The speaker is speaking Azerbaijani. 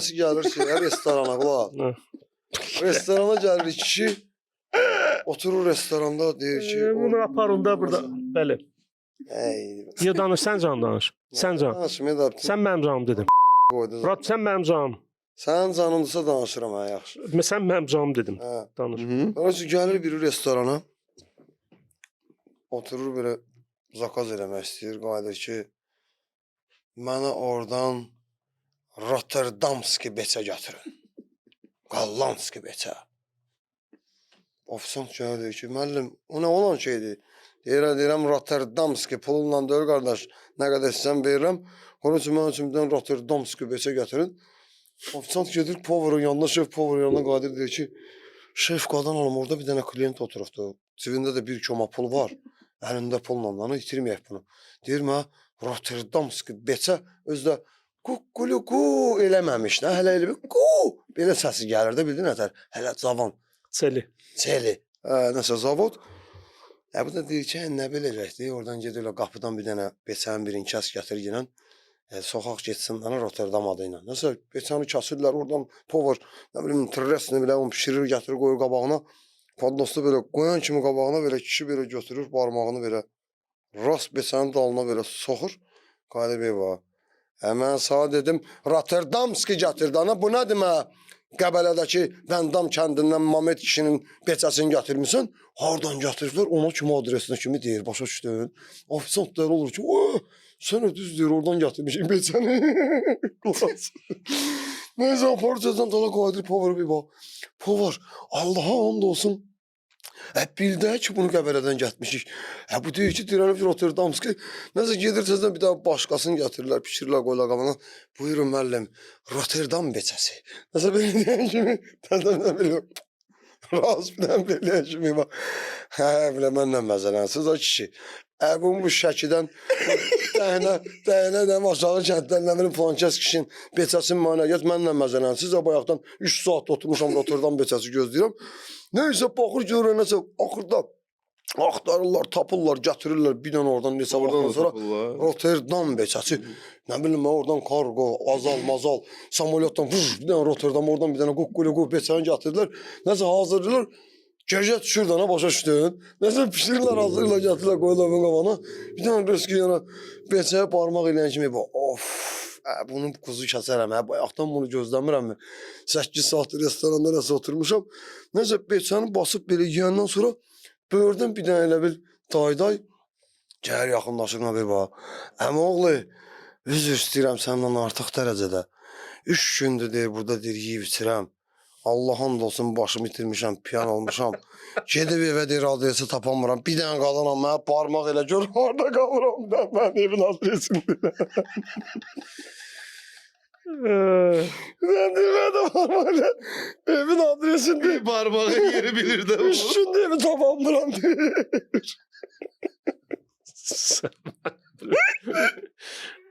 tanesi gəlir restorana qulaq. Restorana gəlir kişi. Oturur restoranda deyir ki... Bunu aparın da burada. Bəli. Ya danış, sən can danış. Sən can. Sən mənim canım dedim. Murat, sən mənim canım. Sənin canınsa danışıram, hə, yaxşı. Sən mənim canım dedim. Danış. Danış, gəlir biri restorana. Oturur belə zakaz eləmək istəyir. Qayıdır ki, mənə oradan Rotterdamski beçə gətirin. Qallanski beçə. Ofisant gəlir ki, müəllim, o nə olan şeydir? Deyirəm, Rotterdamski pulla deyir, qardaş, nə qədər istəyəm verirəm. Onun üçün mən üçün bir Rotterdamski beçə gətirin. Ofisant gedir, poverın yanına, şef poverın yanına qadir deyir ki, şef qadan alım, orada bir dənə klient oturubdur. Cibində də bir koma pul var. Əlində pulla, itirməyək bunu. Deyir, mən Rotterdamski beçə özdə qu eləməmiş, hələ elə bir qu belə səsi gəlir də, bildin nətər? Hələ cavan. Çeli. Nəsə zavod. Bu da deyir ki, nə biləcəkdir? Oradan gedirlər, qapıdan bir dənə beçənin birini kəs gətir gələn. Sokaq geçsin Rotterdam adıyla. Nəsə, beçəni kəsirlər, oradan pover, nə bilim, tırresini belə, onu pişirir, gətirir, qoyur qabağına. Padnosda belə, qoyan kimi qabağına belə, kişi belə götürür, barmağını belə, rast beçənin dalına belə soxur. Qayda bey var. Mən sana dedim, Rotterdamski gətirdi, ana, bu nədir mən? Qəbələdəki Vendam kəndindən Mamet kişinin beçəsini gətirmişsən, hardan gətiriblər, ona kimi adresinə kimi deyir, başa düşdün. Ofisantlar olur ki, sən düz deyir, oradan gətirmişsin beçəni. Neyse, aparacaqdan tala qaydır, pover bir bax. Pover, Allaha and olsun. Bildə ki, bunu Qəbələdən gətmişik. Bu deyir ki, deyirəm ki, Rotterdamski. Nəsə gedir tezdən bir daha başqasını gətirirlər, pişirirlər, qoyurlar qabana. Buyurun müəllim, Rotterdam beçəsi. Nəsə belə deyən kimi, tezdən belə, rast bilən beləyən kimi var. Bilə mənlə məzələnsiz o kişi. Bu şəkidən dəyənə aşağı kənddən nə bilim falan kəs kişinin beçəsinin mənə gət, mənlə məzələnsiz. Bayaqdan 3 saat oturmuşam, Rotterdam beçəsi gözləyirəm. Neyse, baxır görür, nəsə, axırda axtarırlar, tapırlar, gətirirlər, bir dənə oradan neçə vaxtdan sonra Rotterdam beçəsi. Nə bilim, oradan kargo, azal, samolyotdan, bir dənə Rotterdam, oradan bir dənə quk beçəni gətirirlər. Nəsə, hazırlayırlar, gecə düşür dana, başa düşdün. Nəsə, pişirirlər, hazırlayırlar, gətirirlər, qoyurlar bunun qabana. Bir dənə rəski yana beçəyə parmaq eləyən kimi, of, bunun kuzu kəsərəm, bayaqdan bunu gözləmirəm. 8 saat restoranda nəsə oturmuşam. Nəsə, beçəni basıb belə yiyəndən sonra böğürdən bir dənə elə bil dayday gəlir yaxınlaşırına bir bax. Əmə oğlu, üzr istəyirəm səndən artıq dərəcədə. 3 gündür deyir, burada deyir, yiyib içirəm. Allah hamd olsun, başımı itirmişəm, piyan olmuşam. Gedib evə deyir, adresi tapamıram. Bir dənə qalanam, mənə parmaq elə gör, orada qalıram. Mən evin adresini biləm. Ben de parmaq elə, evin adresini deyir. Parmağı yeri bilir de. 3 gündür evi tamamdıram deyir.